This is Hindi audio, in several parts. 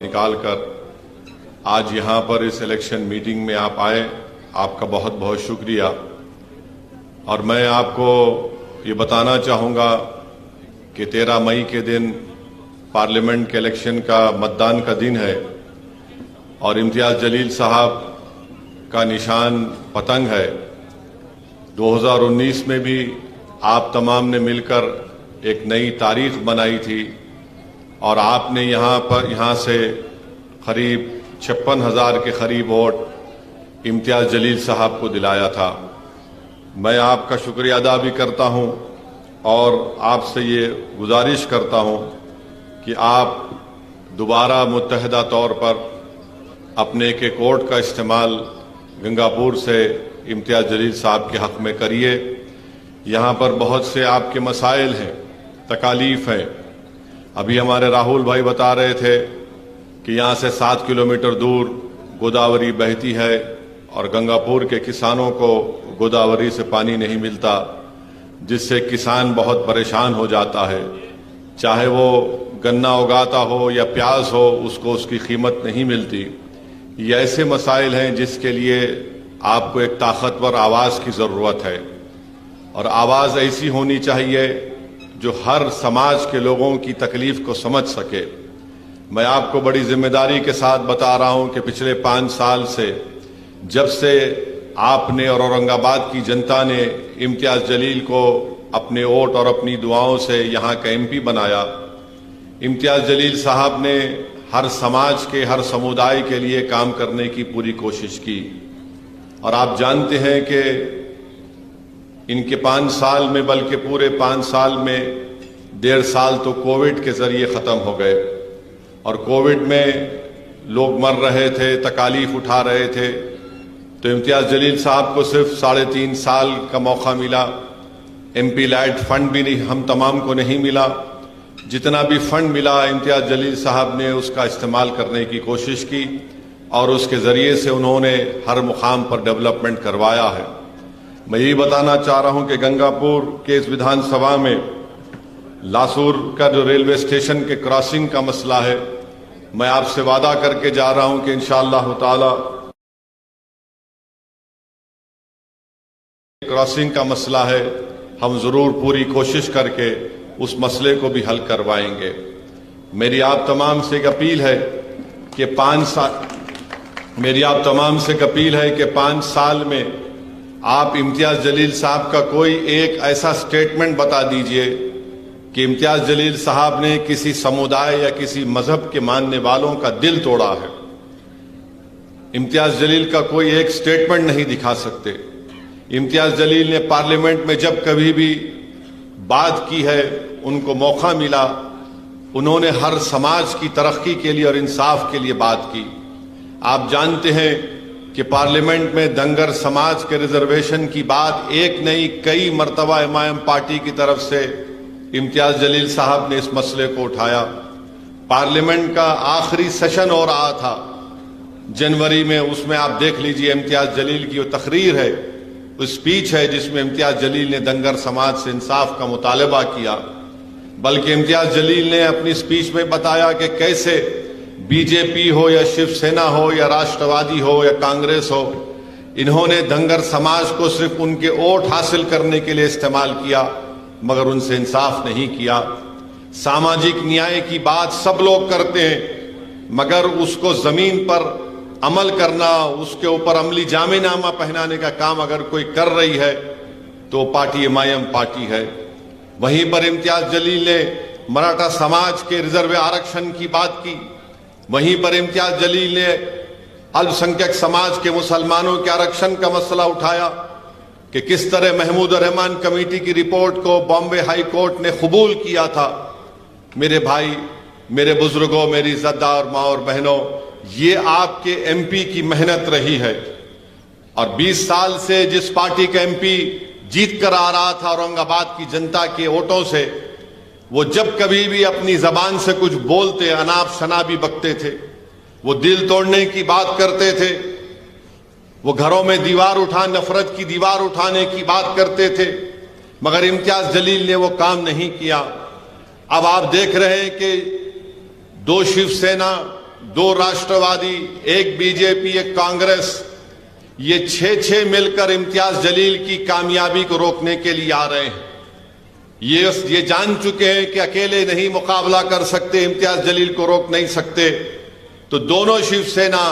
निकालकर आज यहां पर इस इलेक्शन मीटिंग में आप आए, आपका बहुत बहुत शुक्रिया। और मैं आपको ये बताना चाहूँगा कि 13 मई के दिन पार्लियामेंट के इलेक्शन का मतदान का दिन है और इम्तियाज जलील साहब का निशान पतंग है। 2019 में भी आप तमाम ने मिलकर एक नई तारीख बनाई थी और आपने यहाँ से करीब 56,000 के करीब वोट इम्तियाज जलील साहब को दिलाया था। मैं आपका शुक्रिया अदा भी करता हूँ और आपसे ये गुजारिश करता हूँ कि आप दोबारा मुत्तहिदा तौर पर अपने एक वोट का इस्तेमाल गंगापुर से इम्तियाज जलील साहब के हक में करिए। यहाँ पर बहुत से आपके मसाइल हैं, तकालीफ हैं। अभी हमारे राहुल भाई बता रहे थे कि यहाँ से 7 किलोमीटर दूर गोदावरी बहती है और गंगापुर के किसानों को गोदावरी से पानी नहीं मिलता, जिससे किसान बहुत परेशान हो जाता है। चाहे वो गन्ना उगाता हो या प्याज हो, उसको उसकी कीमत नहीं मिलती। ये ऐसे मसाइल हैं जिसके लिए आपको एक ताकतवर आवाज़ की ज़रूरत है और आवाज़ ऐसी होनी चाहिए जो हर समाज के लोगों की तकलीफ को समझ सके। मैं आपको बड़ी जिम्मेदारी के साथ बता रहा हूं कि पिछले 5 साल से जब से आपने और औरंगाबाद की जनता ने इम्तियाज जलील को अपने वोट और अपनी दुआओं से यहाँ का एमपी बनाया, इम्तियाज जलील साहब ने हर समाज के, हर समुदाय के लिए काम करने की पूरी कोशिश की। और आप जानते हैं कि इनके 5 साल में, बल्कि पूरे 5 साल में 1.5 साल तो कोविड के जरिए ख़त्म हो गए और कोविड में लोग मर रहे थे, तकालीफ उठा रहे थे। तो इम्तियाज जलील साहब को सिर्फ 3.5 साल का मौका मिला। एमपी लाइट फंड भी नहीं, हम तमाम को नहीं मिला। जितना भी फंड मिला इम्तियाज जलील साहब ने उसका इस्तेमाल करने की कोशिश की और उसके ज़रिए से उन्होंने हर मुकाम पर डेवलपमेंट करवाया है। मैं यही बताना चाह रहा हूं कि गंगापुर के इस विधानसभा में लासूर का जो रेलवे स्टेशन के क्रॉसिंग का मसला है, मैं आपसे वादा करके जा रहा हूं कि इंशाअल्लाह ताला क्रॉसिंग का मसला है, हम जरूर पूरी कोशिश करके उस मसले को भी हल करवाएंगे। मेरी आप तमाम से एक अपील है कि 5 साल में आप इम्तियाज जलील साहब का कोई एक ऐसा स्टेटमेंट बता दीजिए कि इम्तियाज जलील साहब ने किसी समुदाय या किसी मजहब के मानने वालों का दिल तोड़ा है। इम्तियाज जलील का कोई एक स्टेटमेंट नहीं दिखा सकते। इम्तियाज जलील ने पार्लियामेंट में जब कभी भी बात की है, उनको मौका मिला, उन्होंने हर समाज की तरक्की के लिए और इंसाफ के लिए बात की। आप जानते हैं कि पार्लियामेंट में धनगर समाज के रिजर्वेशन की बात एक नहीं कई मर्तबा एमआईएम पार्टी की तरफ से इम्तियाज जलील साहब ने इस मसले को उठाया। पार्लियामेंट का आखिरी सेशन हो रहा था जनवरी में, उसमें आप देख लीजिए इम्तियाज जलील की वो तकरीर है, वो स्पीच है जिसमें इम्तियाज जलील ने धनगर समाज से इंसाफ का मुतालबा किया। बल्कि इम्तियाज जलील ने अपनी स्पीच में बताया कि कैसे बीजेपी हो या शिवसेना हो या राष्ट्रवादी हो या कांग्रेस हो, इन्होंने धनगर समाज को सिर्फ उनके वोट हासिल करने के लिए इस्तेमाल किया, मगर उनसे इंसाफ नहीं किया। सामाजिक न्याय की बात सब लोग करते हैं, मगर उसको जमीन पर अमल करना, उसके ऊपर अमली जामेनामा पहनाने का काम अगर कोई कर रही है तो पार्टी एमआईएम पार्टी है। वहीं पर इम्तियाज जलील ने मराठा समाज के रिजर्व आरक्षण की बात की। वहीं पर इम्तियाज जलील ने अल्पसंख्यक समाज के मुसलमानों के आरक्षण का मसला उठाया कि किस तरह महमूद रहमान कमेटी की रिपोर्ट को बॉम्बे हाई कोर्ट ने कबूल किया था। मेरे भाई, मेरे बुजुर्गों, मेरी इज्जतदार माँ और बहनों, ये आपके एमपी की मेहनत रही है। और 20 साल से जिस पार्टी का एमपी जीत कर आ रहा था औरंगाबाद की जनता के वोटों से, वो जब कभी भी अपनी जबान से कुछ बोलते, अनाप शनाबी बकते थे, वो दिल तोड़ने की बात करते थे, वो घरों में नफरत की दीवार उठाने की बात करते थे, मगर इम्तियाज जलील ने वो काम नहीं किया। अब आप देख रहे हैं कि 2 शिवसेना दो राष्ट्रवादी, एक बीजेपी, एक कांग्रेस, ये 6-6 मिलकर इम्तियाज जलील की कामयाबी को रोकने के लिए आ रहे हैं। ये जान चुके हैं कि अकेले नहीं मुकाबला कर सकते, इम्तियाज जलील को रोक नहीं सकते। तो दोनों शिवसेना,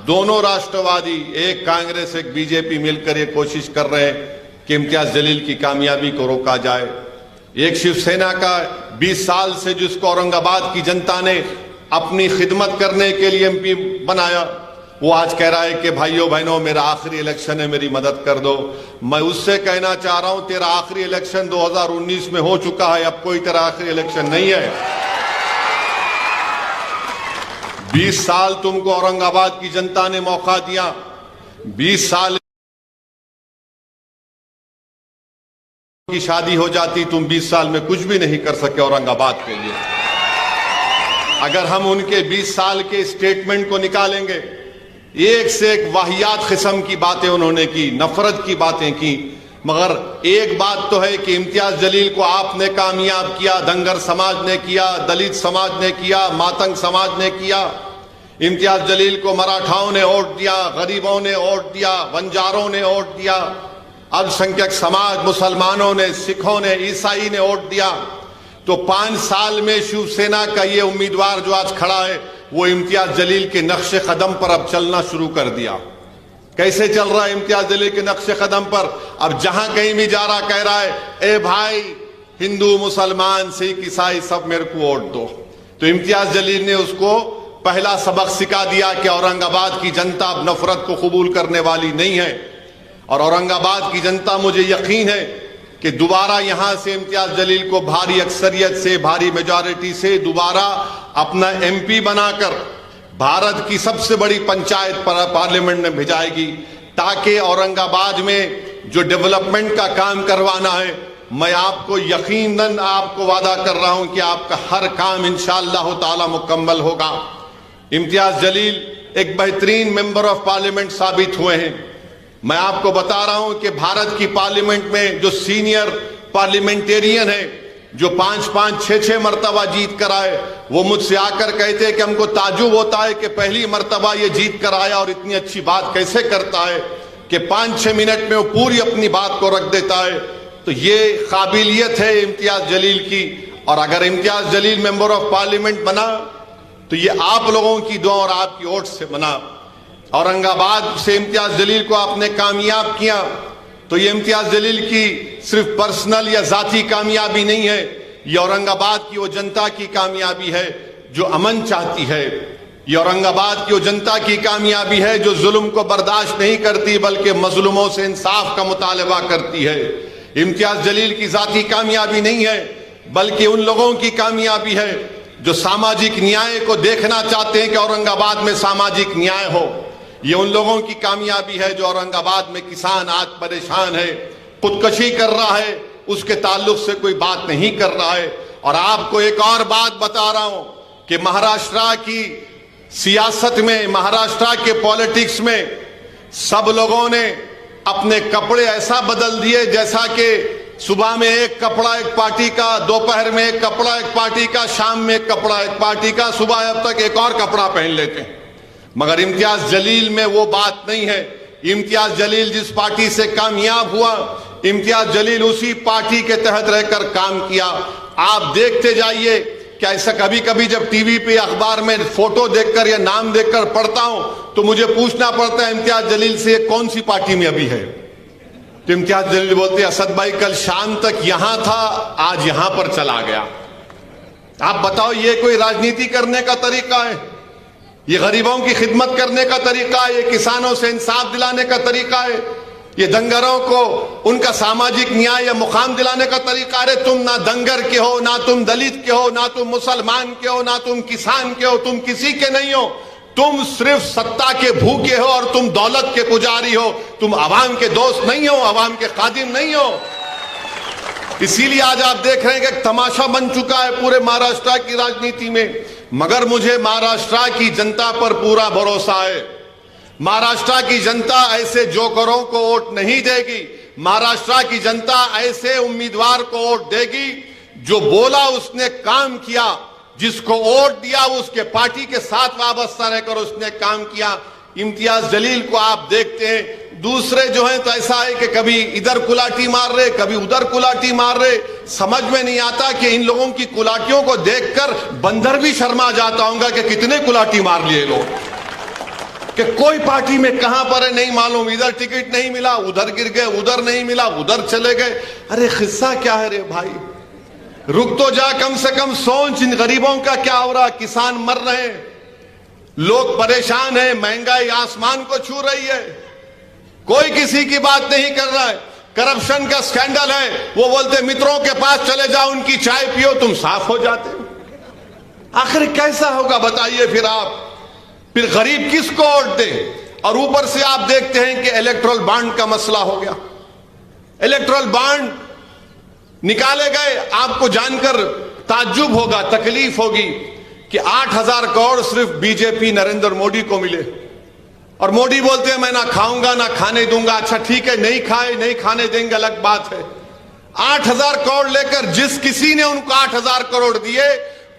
दोनों राष्ट्रवादी, एक कांग्रेस, एक बीजेपी मिलकर ये कोशिश कर रहे हैं कि इम्तियाज जलील की कामयाबी को रोका जाए। एक शिवसेना का 20 साल से जिसको औरंगाबाद की जनता ने अपनी खिदमत करने के लिए एमपी बनाया, वो आज कह रहा है कि भाइयों बहनों मेरा आखिरी इलेक्शन है, मेरी मदद कर दो। मैं उससे कहना चाह रहा हूं तेरा आखिरी इलेक्शन 2019 में हो चुका है, अब कोई तेरा आखिरी इलेक्शन नहीं है। 20 साल तुमको औरंगाबाद की जनता ने मौका दिया, 20 साल की शादी हो जाती, तुम 20 साल में कुछ भी नहीं कर सके औरंगाबाद के लिए। अगर हम उनके 20 साल के स्टेटमेंट को निकालेंगे, एक से एक वाहियात किस्म की बातें उन्होंने की, नफरत की बातें की। मगर एक बात तो है कि इम्तियाज जलील को आपने कामयाब किया, धनगर समाज ने किया, दलित समाज ने किया, मातंग समाज ने किया। इम्तियाज जलील को मराठाओं ने वोट दिया, गरीबों ने वोट दिया, बंजारों ने वोट दिया, अल्पसंख्यक समाज, मुसलमानों ने, सिखों ने, ईसाई ने वोट दिया। तो 5 साल में शिवसेना का ये उम्मीदवार जो आज खड़ा है, वो इम्तियाज जलील के नक्शे कदम पर अब चलना शुरू कर दिया। कैसे चल रहा है इम्तियाज जलील के नक्शे कदम पर? अब जहां कहीं भी जा रहा कह रहा है, ए भाई हिंदू, मुसलमान, सिख, ईसाई सब मेरे को वोट दो। तो इम्तियाज जलील ने उसको पहला सबक सिखा दिया कि औरंगाबाद की जनता अब नफरत को कबूल करने वाली नहीं है। और औरंगाबाद की जनता, मुझे यकीन है कि दोबारा यहां से इम्तियाज जलील को भारी अक्सरियत से, भारी मेजॉरिटी से दोबारा अपना एमपी बनाकर भारत की सबसे बड़ी पंचायत पार्लियामेंट में भेजाएगी, ताकि औरंगाबाद में जो डेवलपमेंट का काम करवाना है, मैं आपको यकीनन आपको वादा कर रहा हूं कि आपका हर काम इंशाअल्लाह ताला मुकम्मल होगा। इम्तियाज जलील एक बेहतरीन मेंबर ऑफ पार्लियामेंट साबित हुए हैं। मैं आपको बता रहा हूं कि भारत की पार्लियामेंट में जो सीनियर पार्लियामेंटेरियन है, जो 5-5, 6-6 मरतबा जीत कर आए, वो मुझसे आकर कहते हैं कि हमको ताजुब होता है कि पहली मरतबा ये जीत कर आया और इतनी अच्छी बात कैसे करता है कि 5-6 मिनट में वो पूरी अपनी बात को रख देता है। तो ये काबिलियत है इम्तियाज जलील की। और अगर Imtiaz Jaleel member of parliament बना तो ये आप लोगों की दुआ और आपकी वोट से बना। औरंगाबाद से इम्तियाज जलील को आपने कामयाब किया, तो ये इम्तियाज जलील की सिर्फ पर्सनल या जाती कामयाबी नहीं है, ये औरंगाबाद की वो जनता की कामयाबी है जो अमन चाहती है। ये औरंगाबाद की वो जनता की कामयाबी है जो जुल्म को बर्दाश्त नहीं करती, बल्कि मजलूमों से इंसाफ का मुतालबा करती है। इम्तियाज जलील की जाती कामयाबी नहीं है, बल्कि उन लोगों की कामयाबी है जो सामाजिक न्याय को देखना चाहते हैं कि औरंगाबाद में सामाजिक न्याय हो। ये उन लोगों की कामयाबी है जो औरंगाबाद में किसान आज परेशान है, खुदकशी कर रहा है, उसके ताल्लुक से कोई बात नहीं कर रहा है। और आपको एक और बात बता रहा हूं कि महाराष्ट्र की सियासत में, महाराष्ट्र के पॉलिटिक्स में सब लोगों ने अपने कपड़े ऐसा बदल दिए जैसा कि सुबह में एक कपड़ा एक पार्टी का, दोपहर में एक कपड़ा एक पार्टी का, शाम में एक कपड़ा एक पार्टी का, सुबह अब तक एक और कपड़ा पहन लेते हैं। मगर इम्तियाज जलील में वो बात नहीं है। इम्तियाज जलील जिस पार्टी से कामयाब हुआ, इम्तियाज जलील उसी पार्टी के तहत रहकर काम किया। आप देखते जाइए कि ऐसा कभी कभी जब टीवी पे अखबार में फोटो देखकर या नाम देखकर पढ़ता हूं तो मुझे पूछना पड़ता है इम्तियाज जलील से कौन सी पार्टी में अभी है। तो इम्तियाज जलील बोलते हैं, असद भाई कल शाम तक यहां था, आज यहां पर चला गया। आप बताओ ये कोई राजनीति करने का तरीका है? ये गरीबों की खिदमत करने का तरीका है? ये किसानों से इंसाफ दिलाने का तरीका है? ये दंगरों को उनका सामाजिक न्याय या मुकाम दिलाने का तरीका? अरे तुम ना दंगर के हो, ना तुम दलित के हो, ना तुम मुसलमान के हो, ना तुम किसान के हो, तुम किसी के नहीं हो। तुम सिर्फ सत्ता के भूखे हो और तुम दौलत के पुजारी हो। तुम अवाम के दोस्त नहीं हो, अवाम के खादिम नहीं हो। इसीलिए आज आप देख रहे हैं कि तमाशा बन चुका है पूरे महाराष्ट्र की राजनीति में। मगर मुझे महाराष्ट्र की जनता पर पूरा भरोसा है। महाराष्ट्र की जनता ऐसे जोकरों को वोट नहीं देगी। महाराष्ट्र की जनता ऐसे उम्मीदवार को वोट देगी जो बोला उसने काम किया, जिसको वोट दिया उसके पार्टी के साथ वाबस्ता रहकर उसने काम किया। इम्तियाज जलील को आप देखते हैं, दूसरे जो हैं तो ऐसा है कि कभी इधर कुलाटी मार रहे, कभी उधर कुलाटी मार रहे। समझ में नहीं आता कि इन लोगों की कुलाटियों को देखकर बंदर भी शर्मा जाता होगा कि कितने कुलाटी मार लिए लोग, कि कोई पार्टी में कहां पर है नहीं मालूम, इधर टिकट नहीं मिला, उधर गिर गए, उधर नहीं मिला, उधर चले गए। अरे किस्सा क्या है रे भाई, रुक तो जा, कम से कम सोच इन गरीबों का क्या हो रहा। किसान मर रहे हैं, लोग परेशान हैं, महंगाई आसमान को छू रही है, कोई किसी की बात नहीं कर रहा है। करप्शन का स्कैंडल है, वो बोलते मित्रों के पास चले जाओ, उनकी चाय पियो, तुम साफ हो जाते। आखिर कैसा होगा बताइए फिर आप, फिर गरीब किसको वोट दे। और ऊपर से आप देखते हैं कि इलेक्टोरल बॉन्ड का मसला हो गया। इलेक्टोरल बॉन्ड निकाले गए, आपको जानकर ताज्जुब होगा, तकलीफ होगी कि 8,000 करोड़ सिर्फ बीजेपी नरेंद्र मोदी को मिले। और मोदी बोलते हैं मैं ना खाऊंगा ना खाने दूंगा। अच्छा ठीक है, नहीं खाए नहीं खाने देंगे अलग बात है। 8,000 करोड़ लेकर जिस किसी ने उनको 8,000 करोड़ दिए,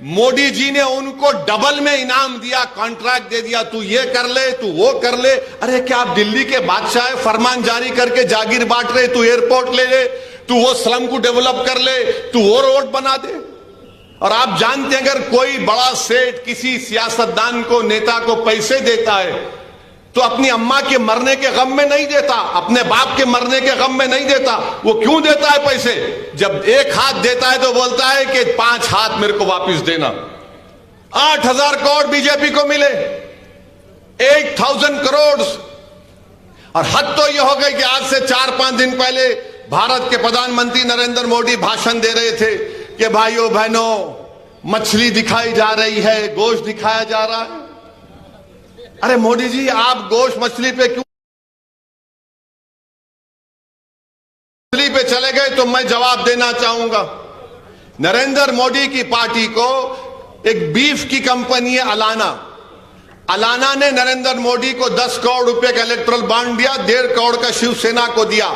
मोदी जी ने उनको डबल में इनाम दिया, कॉन्ट्रैक्ट दे दिया, तू ये कर ले, तू वो कर ले। अरे क्या आप दिल्ली के बादशाह है, फरमान जारी करके जागीर बांट रहे, तू एयरपोर्ट ले ले, तू वो स्लम को डेवलप कर ले, तू वो रोड बना दे। और आप जानते हैं अगर कोई बड़ा सेठ किसी सियासतदान को, नेता को पैसे देता है तो अपनी अम्मा के मरने के गम में नहीं देता, अपने बाप के मरने के गम में नहीं देता। वो क्यों देता है पैसे? जब एक हाथ देता है तो बोलता है कि 5 हाथ मेरे को वापस देना। 8,000 करोड़ बीजेपी को मिले, 8,000 करोड़। और हद तो यह हो गई कि आज से 4-5 दिन पहले भारत के प्रधानमंत्री नरेंद्र मोदी भाषण दे रहे थे कि भाइयों बहनों मछली दिखाई जा रही है, गोश्त दिखाया जा रहा है। अरे मोदी जी, आप गोश्त मछली पे क्यों मछली पे चले गए? तो मैं जवाब देना चाहूंगा। नरेंद्र मोदी की पार्टी को एक बीफ की कंपनी है अलाना ने नरेंद्र मोदी को 10 करोड़ रुपए का इलेक्टोरल बॉन्ड दिया, 1.5 करोड़ का शिवसेना को दिया।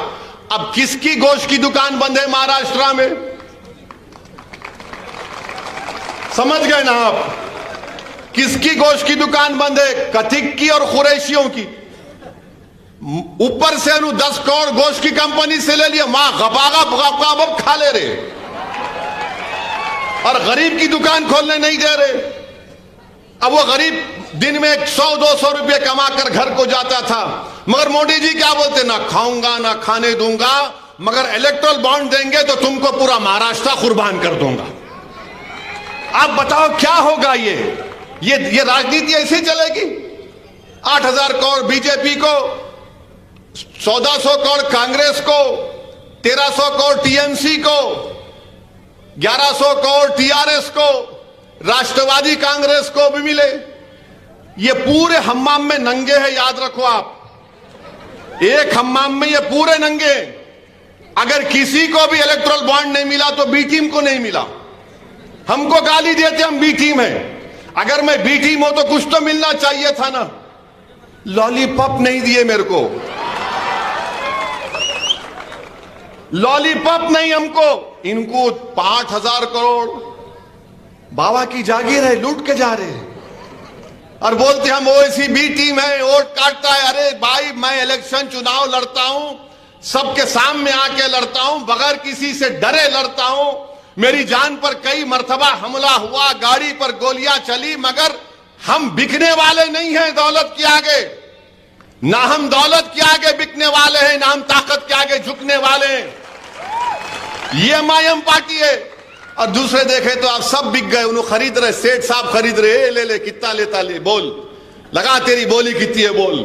अब किसकी गोश्त की दुकान बंद है महाराष्ट्र में? समझ गए ना आप? किसकी गोश्त की दुकान बंद है? कथिक की और कुरैशियों की। ऊपर से 10 करोड़ गोश्त की कंपनी से ले लिया, मां गपागप खा ले रहे, और गरीब की दुकान खोलने नहीं दे रहे। अब वो गरीब दिन में 100-200 रुपये कमाकर घर को जाता था, मगर मोदी जी क्या बोलते? ना खाऊंगा ना खाने दूंगा, मगर इलेक्टोरल बॉन्ड देंगे तो तुमको पूरा महाराष्ट्र कुर्बान कर दूंगा। आप बताओ क्या होगा? ये राजनीति ऐसी चलेगी? 8,000 करोड़ बीजेपी को, 1,400 करोड़ कांग्रेस को, 1,300 करोड़ टीएमसी को, 1,100 करोड़ टीआरएस को, राष्ट्रवादी कांग्रेस को भी मिले। ये पूरे हम्माम में नंगे हैं, याद रखो आप। एक हम्माम में ये पूरे नंगे। अगर किसी को भी इलेक्टोरल बॉन्ड नहीं मिला तो बी टीम को नहीं मिला। हमको गाली देते हम बी टीम हैं। अगर मैं बी टीम हूं तो कुछ तो मिलना चाहिए था ना। लॉलीपॉप नहीं दिए मेरे को, लॉलीपॉप नहीं हमको। इनको 5,000 करोड़ बाबा की जागीर है, लूट के जा रहे हैं और बोलते हम ओवैसी बी टीम है, वोट काटता है। अरे भाई, मैं इलेक्शन चुनाव लड़ता हूं, सबके सामने आके लड़ता हूं, बगैर किसी से डरे लड़ता हूं। मेरी जान पर कई मर्तबा हमला हुआ, गाड़ी पर गोलियां चली, मगर हम बिकने वाले नहीं हैं दौलत के आगे। ना हम दौलत के आगे बिकने वाले हैं, ना हम ताकत के आगे झुकने वाले हैं। ये एमआईएम पार्टी है। और दूसरे देखे तो आप सब बिक गए, उन्होंने खरीद रहे, सेठ साहब खरीद रहे, ले कितना लेता ले, बोल लगा, तेरी बोली कितनी है बोल।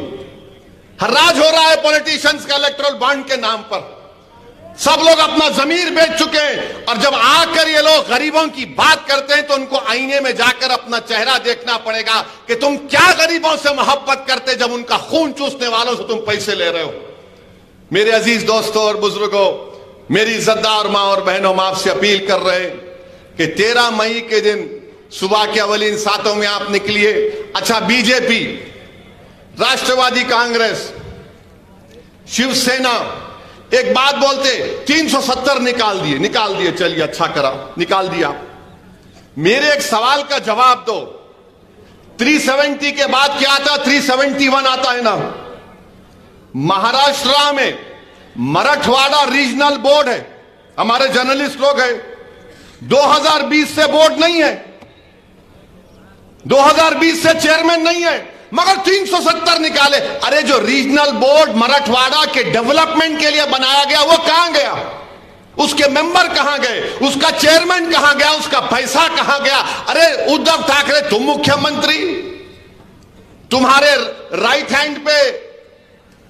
हर्राज हो रहा है पॉलिटिशियंस का इलेक्टोरल बॉन्ड के नाम पर। सब लोग अपना जमीर बेच चुके हैं, और जब आकर ये लोग गरीबों की बात करते हैं तो उनको आईने में जाकर अपना चेहरा देखना पड़ेगा कि तुम क्या गरीबों से मोहब्बत करते, जब उनका खून चूसने वालों से तुम पैसे ले रहे हो। मेरे अजीज दोस्तों और बुजुर्गों, मेरी इज्जतदार मां और बहनों, मैं आपसे अपील कर रहे हैं कि 13 मई के दिन सुबह के अवलीन सातों में आप निकलिए। अच्छा, बीजेपी, राष्ट्रवादी कांग्रेस, शिवसेना एक बात बोलते, 370 निकाल दिए, चलिए अच्छा करा, निकाल दिया। मेरे एक सवाल का जवाब दो। 370 के बाद क्या आता? 371 आता है ना। महाराष्ट्र में मराठवाड़ा रीजनल बोर्ड है, हमारे जर्नलिस्ट लोग हैं, 2020 से बोर्ड नहीं है, 2020 से चेयरमैन नहीं है, मगर 370 निकाले। अरे जो रीजनल बोर्ड मराठवाड़ा के डेवलपमेंट के लिए बनाया गया वो कहां गया? उसके मेंबर कहां गए? उसका चेयरमैन कहां गया? उसका पैसा कहां गया? अरे उद्धव ठाकरे, तुम मुख्यमंत्री, तुम्हारे राइट हैंड पे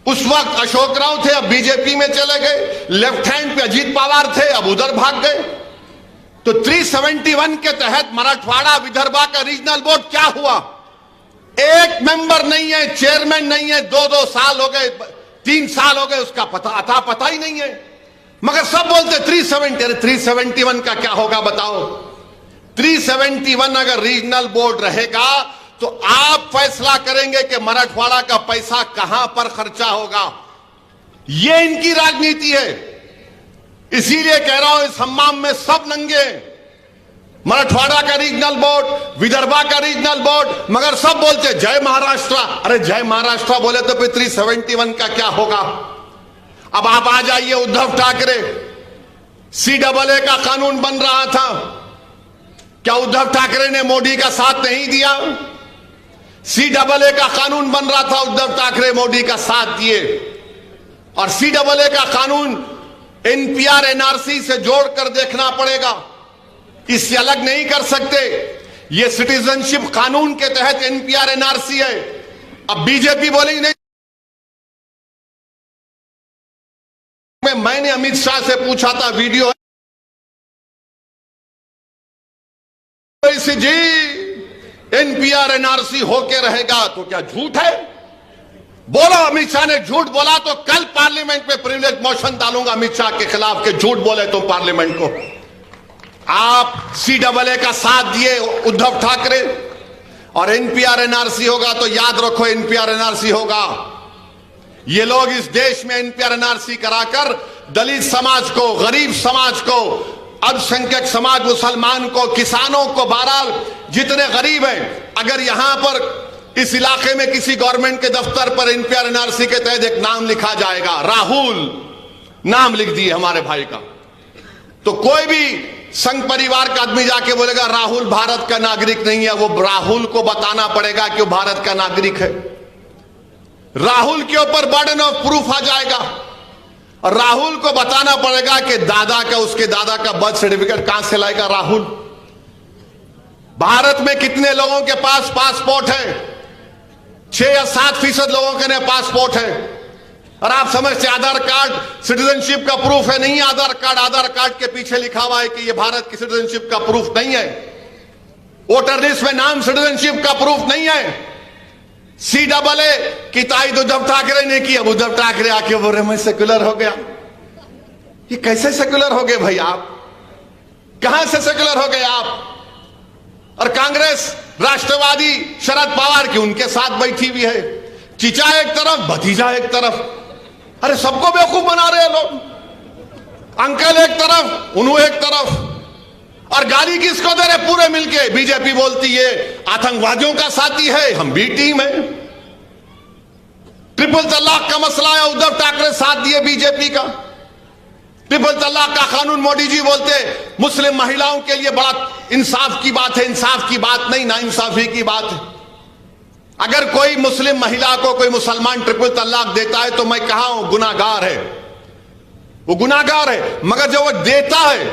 उस वक्त अशोक राव थे, अब बीजेपी में चले गए। लेफ्ट हैंड पे अजीत पवार थे, अब उधर भाग गए। तो 371 के तहत मराठवाड़ा विदर्भा का रीजनल बोर्ड क्या हुआ? एक मेंबर नहीं है, चेयरमैन नहीं है, 2-2 साल हो गए, 3 साल हो गए, उसका पता ही नहीं है। मगर सब बोलते 370। अरे 371 का क्या होगा बताओ? 371 अगर रीजनल बोर्ड रहेगा तो आप फैसला करेंगे कि मराठवाड़ा का पैसा कहां पर खर्चा होगा। यह इनकी राजनीति है। इसीलिए कह रहा हूं, इस हम्माम में सब नंगे। मराठवाड़ा का रीजनल बोर्ड, विदर्भा का रीजनल बोर्ड, मगर सब बोलते जय महाराष्ट्र। अरे जय महाराष्ट्र बोले तो फिर 371 का क्या होगा? अब आप आ जाइए, उद्धव ठाकरे, CAA का कानून बन रहा था, क्या उद्धव ठाकरे ने मोदी का साथ नहीं दिया? CAA का कानून बन रहा था, उद्धव ठाकरे मोदी का साथ दिए। और CAA का कानून NPR NRC से जोड़कर देखना पड़ेगा, इससे अलग नहीं कर सकते। यह सिटीजनशिप कानून के तहत NPR NRC है। अब बीजेपी बोलेगी नहीं। मैंने अमित शाह से पूछा था, वीडियो जी NPR NRC होके रहेगा, तो क्या झूठ है? बोलो, अमित शाह ने झूठ बोला तो कल पार्लियामेंट में प्रिविलेज मोशन डालूंगा अमित शाह के खिलाफ कि झूठ बोले तो पार्लियामेंट को। आप CAA का साथ दिए उद्धव ठाकरे, और NPR NRC होगा तो याद रखो, NPR NRC होगा। ये लोग इस देश में NPR NRC कराकर दलित समाज को, गरीब समाज को, अल्पसंख्यक समाज, मुसलमान को, किसानों को, बहरहाल जितने गरीब हैं, अगर यहां पर इस इलाके में किसी गवर्नमेंट के दफ्तर पर NPR NRC के तहत एक नाम लिखा जाएगा, राहुल नाम लिख दिए हमारे भाई का, तो कोई भी संघ परिवार का आदमी जाके बोलेगा राहुल भारत का नागरिक नहीं है, वो राहुल को बताना पड़ेगा कि वो भारत का नागरिक है। राहुल के ऊपर बर्डन ऑफ प्रूफ आ जाएगा, और राहुल को बताना पड़ेगा कि दादा का, उसके दादा का बर्थ सर्टिफिकेट कहां से लाएगा राहुल। भारत में कितने लोगों के पास पासपोर्ट है? 6 या 7% लोगों के पासपोर्ट है। और आप समझते आधार कार्ड सिटीजनशिप का प्रूफ है? नहीं, आधार कार्ड के पीछे लिखा हुआ है कि यह भारत की सिटीजनशिप का प्रूफ नहीं है। वोटर लिस्ट में नाम सिटीजनशिप का प्रूफ नहीं है। CAA की ताईद उद्धव ठाकरे ने की। अब उद्धव ठाकरे आके बोल रहे मैं सेक्युलर हो गया। ये कैसे सेक्युलर हो गए भाई आप? कहां से सेक्युलर हो गए आप? और कांग्रेस, राष्ट्रवादी, शरद पवार की उनके साथ बैठी हुई है। चीचा एक तरफ, भतीजा एक तरफ। अरे सबको बेवकूफ बना रहे हैं लोग। अंकल एक तरफ, उन्हों एक तरफ। और गाली किसको दे रहे? पूरे मिलके। बीजेपी बोलती है आतंकवादियों का साथी है, हम भी टीम है। ट्रिपल तलाक का मसला है, उद्धव ठाकरे साथ दिए बीजेपी का। ट्रिपल तलाक का कानून मोदी जी बोलते मुस्लिम महिलाओं के लिए बड़ा इंसाफ की बात है। इंसाफ की बात नहीं, नाइंसाफी की बात है। अगर कोई मुस्लिम महिला को कोई मुसलमान ट्रिपल तलाक देता है तो मैं कहा हूं गुनाहगार है, वो गुनाहगार है। मगर जब वो देता है,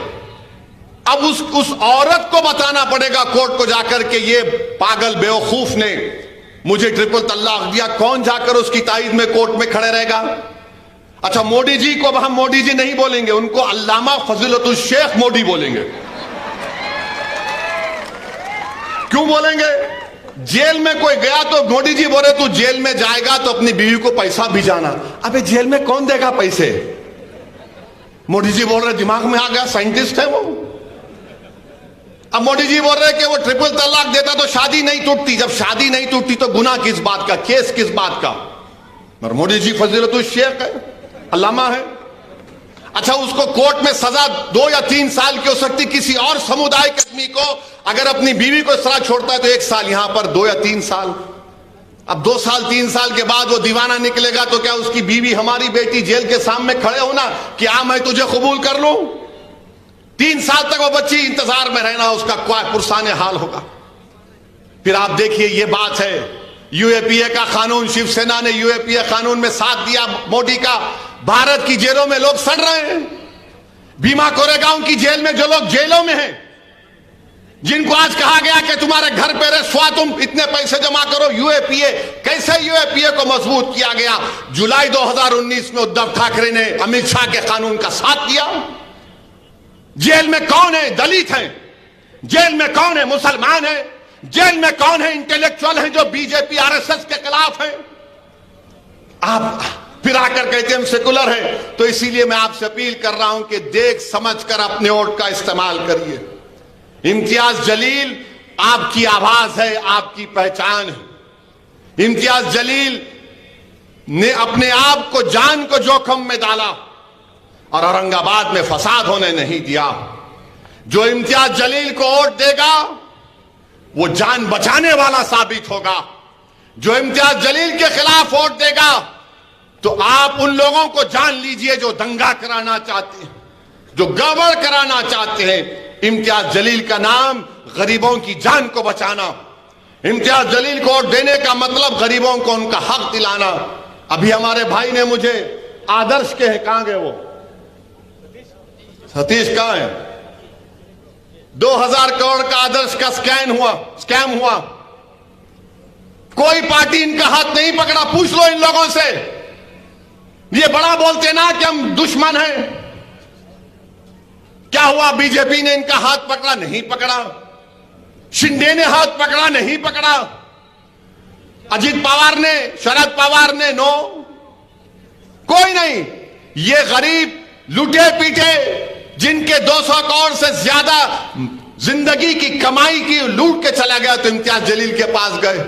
अब उस औरत को बताना पड़ेगा कोर्ट को जाकर के ये पागल बेवकूफ ने मुझे ट्रिपल तलाक दिया। कौन जाकर उसकी ताईद में कोर्ट में खड़े रहेगा? अच्छा, मोदी जी को हम मोदी जी नहीं बोलेंगे, उनको अल्लामा फजीलतुल शेख मोदी बोलेंगे। क्यों बोलेंगे? जेल में कोई गया तो मोदी जी बोले तू जेल में जाएगा तो अपनी बीवी को पैसा भिजाना। अबे जेल में कौन देगा पैसे? मोदी जी बोल रहे दिमाग में आ गया, साइंटिस्ट है वो। अब मोदी जी बोल रहे कि वो ट्रिपल तलाक देता तो शादी नहीं टूटती। जब शादी नहीं टूटती तो गुनाह किस बात का, केस किस बात का? मगर मोदी जी फजीलतुल शेख है, अल्लामा है। अच्छा, उसको कोर्ट में सजा 2 या 3 साल की हो सकती, किसी और समुदाय के आदमी को अगर अपनी बीवी को इस तरह छोड़ता है तो 1 साल यहां पर, 2 या 3 साल। अब 2 साल 3 साल के बाद वो दीवाना निकलेगा तो क्या उसकी बीवी, हमारी बेटी जेल के सामने खड़े होना कि आ मैं तुझे कबूल कर लूं? 3 साल तक वो बच्ची इंतजार में रहना, उसका क्या पुरसाने हाल होगा। फिर आप देखिए, ये बात है यूएपीए का कानून, शिवसेना ने यूएपीए कानून में साथ दिया मोदी का। भारत की जेलों में लोग सड़ रहे हैं। भीमा कोरेगांव की जेल में जो लोग जेलों में हैं, जिनको आज कहा गया कि तुम्हारे घर पे रेस्वा, तुम इतने पैसे जमा करो, यूएपीए, कैसे यूएपीए को मजबूत किया गया? जुलाई 2019 में उद्धव ठाकरे ने अमित शाह के कानून का साथ दिया। जेल में कौन है? दलित हैं। जेल में कौन है? मुसलमान है। जेल में कौन है? इंटेलेक्चुअल हैं जो बीजेपी आरएसएस के खिलाफ हैं। आप फिर आकर कहते हैं हम सेकुलर हैं। तो इसीलिए मैं आपसे अपील कर रहा हूं कि देख समझकर अपने वोट का इस्तेमाल करिए। इम्तियाज जलील आपकी आवाज है, आपकी पहचान है। इम्तियाज जलील ने अपने आप को, जान को जोखिम में डाला और औरंगाबाद में फसाद होने नहीं दिया। जो इम्तियाज जलील को वोट देगा वो जान बचाने वाला साबित होगा। जो इम्तियाज जलील के खिलाफ वोट देगा तो आप उन लोगों को जान लीजिए जो दंगा कराना चाहते हैं, जो गड़बड़ कराना चाहते हैं। इम्तियाज जलील का नाम गरीबों की जान को बचाना। इम्तियाज जलील को वोट देने का मतलब गरीबों को उनका हक दिलाना। अभी हमारे भाई ने मुझे आदर्श के हैं, कहां गए वो? सतीश कहां है? 2000 करोड़ का आदर्श का स्कैम हुआ। कोई पार्टी इनका हाथ नहीं पकड़ा। पूछ लो इन लोगों से। ये बड़ा बोलते ना कि हम दुश्मन हैं। क्या हुआ? बीजेपी ने इनका हाथ पकड़ा? नहीं पकड़ा। शिंदे ने हाथ पकड़ा? नहीं पकड़ा। अजित पवार ने, शरद पवार ने? नो, कोई नहीं। ये गरीब लूटे पीटे, जिनके 200 करोड़ से ज्यादा जिंदगी की कमाई की लूट के चला गया, तो इम्तियाज जलील के पास गए।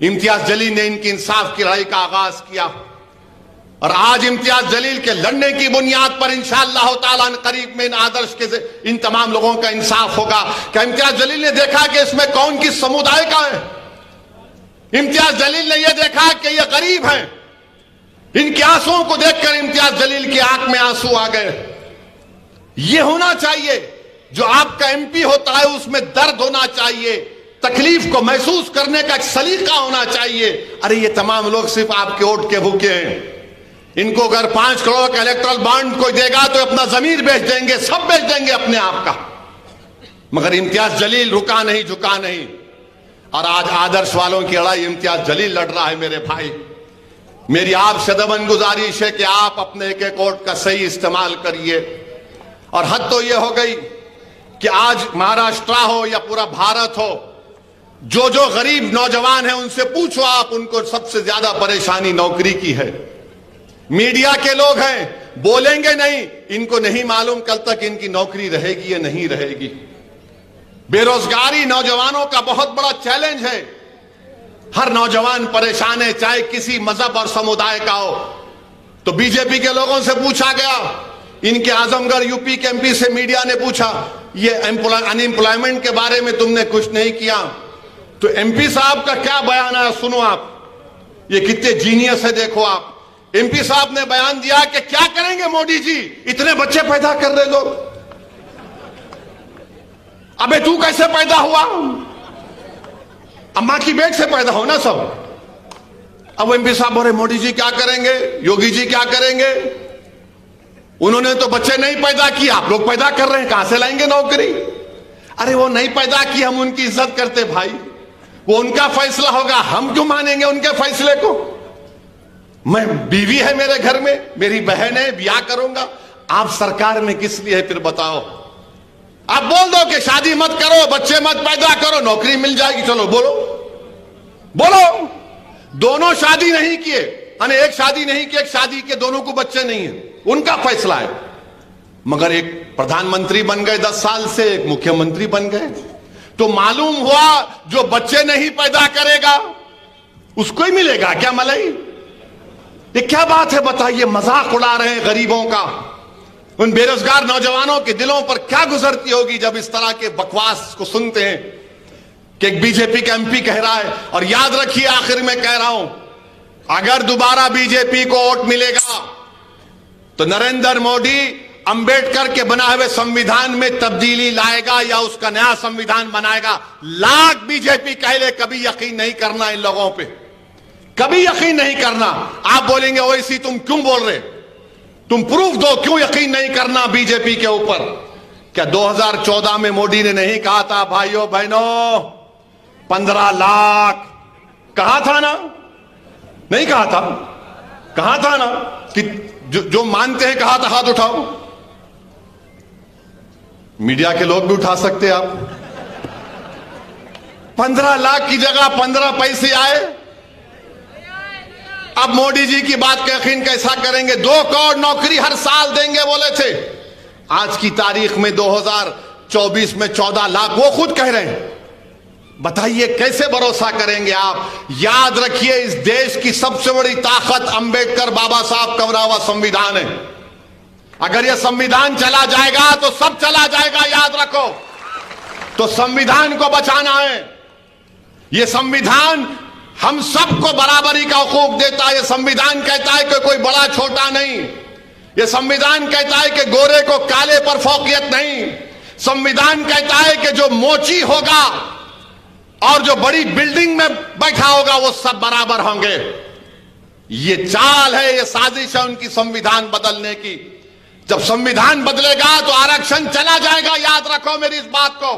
इम्तियाज जलील ने इनकी इंसाफ की लड़ाई का आगाज किया और आज इम्तियाज जलील के लड़ने की बुनियाद पर इंशाअल्लाह ताला करीब में इन आदर्श के इन तमाम लोगों का इंसाफ होगा। क्या इम्तियाज जलील ने देखा कि इसमें कौन किस समुदाय का है? इम्तियाज जलील ने यह देखा कि ये गरीब हैं। इनके आंसुओं को देखकर इम्तियाज जलील की आंख में आंसू आ गए। यह होना चाहिए। जो आपका एमपी होता है उसमें दर्द होना चाहिए, तकलीफ को महसूस करने का एक सलीका होना चाहिए। अरे ये तमाम लोग सिर्फ आपके वोट के भूखे हैं। इनको अगर 5 करोड़ का इलेक्ट्रल बॉन्ड कोई देगा तो अपना जमीर बेच देंगे, सब बेच देंगे अपने आप का। मगर इम्तियाज जलील रुका नहीं, झुका नहीं। और आज आदर्श वालों की लड़ाई इम्तियाज जलील लड़ रहा है। मेरे भाई, मेरी आपसे दमन गुजारिश है कि आप अपने एक एक वोट का सही इस्तेमाल करिए। और हद तो यह हो गई कि आज महाराष्ट्र हो या पूरा भारत हो, जो जो गरीब नौजवान है उनसे पूछो आप, उनको सबसे ज्यादा परेशानी नौकरी की है। मीडिया के लोग हैं, बोलेंगे नहीं, इनको नहीं मालूम कल तक इनकी नौकरी रहेगी या नहीं रहेगी। बेरोजगारी नौजवानों का बहुत बड़ा चैलेंज है। हर नौजवान परेशान है, चाहे किसी मजहब और समुदाय का हो। तो बीजेपी के लोगों से पूछा गया, इनके आजमगढ़ यूपी के एमपी से मीडिया ने पूछा, ये अनएम्प्लॉयमेंट के बारे में तुमने कुछ नहीं किया। तो एमपी साहब का क्या बयान है, सुनो आप। ये कितने जीनियस है, देखो आप। एमपी साहब ने बयान दिया कि क्या करेंगे मोदी जी, इतने बच्चे पैदा कर रहे लोग। अबे तू कैसे पैदा हुआ? अम्मा की पेट से पैदा हो ना सब। अब एमपी साहब बोले मोदी जी क्या करेंगे, योगी जी क्या करेंगे? उन्होंने तो बच्चे नहीं पैदा किए, आप लोग पैदा कर रहे हैं, कहां से लाएंगे नौकरी? अरे वो नहीं पैदा की, हम उनकी इज्जत करते भाई, वो उनका फैसला होगा, हम क्यों मानेंगे उनके फैसले को? मैं बीवी है मेरे घर में, मेरी बहन है, ब्याह करूंगा। आप सरकार में किस लिए है फिर बताओ? आप बोल दो कि शादी मत करो, बच्चे मत पैदा करो, नौकरी मिल जाएगी। चलो बोलो बोलो। दोनों शादी नहीं किए, यानी एक शादी नहीं की, एक शादी के दोनों को बच्चे नहीं है, उनका फैसला है। मगर एक प्रधानमंत्री बन गए 10 साल से, एक मुख्यमंत्री बन गए, तो मालूम हुआ जो बच्चे नहीं पैदा करेगा उसको ही मिलेगा क्या मलाई? ये क्या बात है बताइए? मजाक उड़ा रहे हैं गरीबों का। उन बेरोजगार नौजवानों के दिलों पर क्या गुजरती होगी जब इस तरह के बकवास को सुनते हैं कि एक बीजेपी का एमपी कह रहा है। और याद रखिए, आखिर में कह रहा हूं, अगर दोबारा बीजेपी को वोट मिलेगा तो नरेंद्र मोदी अंबेडकर के बनाए हुए संविधान में तब्दीली लाएगा या उसका नया संविधान बनाएगा। लाख बीजेपी कह ले, कभी यकीन नहीं करना इन लोगों पे, कभी यकीन नहीं करना। आप बोलेंगे ओवैसी तुम क्यों बोल रहे, तुम प्रूफ दो, क्यों यकीन नहीं करना बीजेपी के ऊपर। क्या 2014 में मोदी ने नहीं कहा था भाइयों बहनों 15 लाख, कहा था ना, नहीं कहा था, कहा था ना कि जो मानते हैं कहा था हाथ उठाओ। मीडिया के लोग भी उठा सकते हैं आप। 15 लाख की जगह 15 पैसे आए। अब मोदी जी की बात का यकीन कैसा करेंगे। 2 करोड़ नौकरी हर साल देंगे बोले थे, आज की तारीख में 2024 में 14 लाख वो खुद कह रहे हैं। बताइए कैसे भरोसा करेंगे आप। याद रखिए, इस देश की सबसे बड़ी ताकत अंबेडकर बाबा साहब का बना हुआ संविधान है। अगर यह संविधान चला जाएगा तो सब चला जाएगा, याद रखो। तो संविधान को बचाना है। यह संविधान हम सबको बराबरी का हकूक देता है। यह संविधान कहता है कि कोई बड़ा छोटा नहीं। यह संविधान कहता है कि गोरे को काले पर फौकियत नहीं। संविधान कहता है कि जो मोची होगा और जो बड़ी बिल्डिंग में बैठा होगा वो सब बराबर होंगे। ये चाल है, ये साजिश है उनकी संविधान बदलने की। जब संविधान बदलेगा तो आरक्षण चला जाएगा, याद रखो मेरी इस बात को।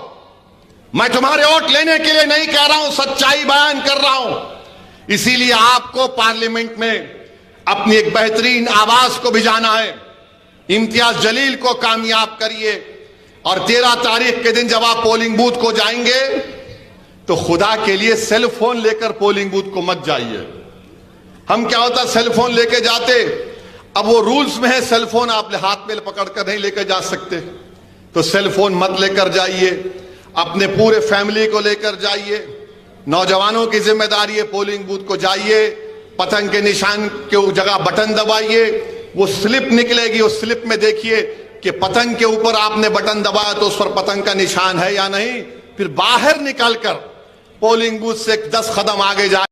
मैं तुम्हारे वोट लेने के लिए नहीं कह रहा हूं, सच्चाई बयान कर रहा हूं। इसीलिए आपको पार्लियामेंट में अपनी एक बेहतरीन आवाज को भिजाना है। इम्तियाज जलील को कामयाब करिए और 13 तारीख के दिन जब आप पोलिंग बूथ को जाएंगे तो खुदा के लिए सेल फोन लेकर पोलिंग बूथ को मत जाइए। हम क्या होता सेल फोन लेके जाते, अब वो रूल्स में है सेल फोन आप हाथ में पकड़कर नहीं लेकर जा सकते, तो सेल फोन मत लेकर जाइए। अपने पूरे फैमिली को लेकर जाइए। नौजवानों की जिम्मेदारी है, पोलिंग बूथ को जाइए, पतंग के निशान के जगह बटन दबाइए, वो स्लिप निकलेगी, उस स्लिप में देखिए कि पतंग के ऊपर आपने बटन दबाया तो उस पर पतंग का निशान है या नहीं। फिर बाहर निकलकर पोलिंग बूथ से 10 कदम आगे जाए।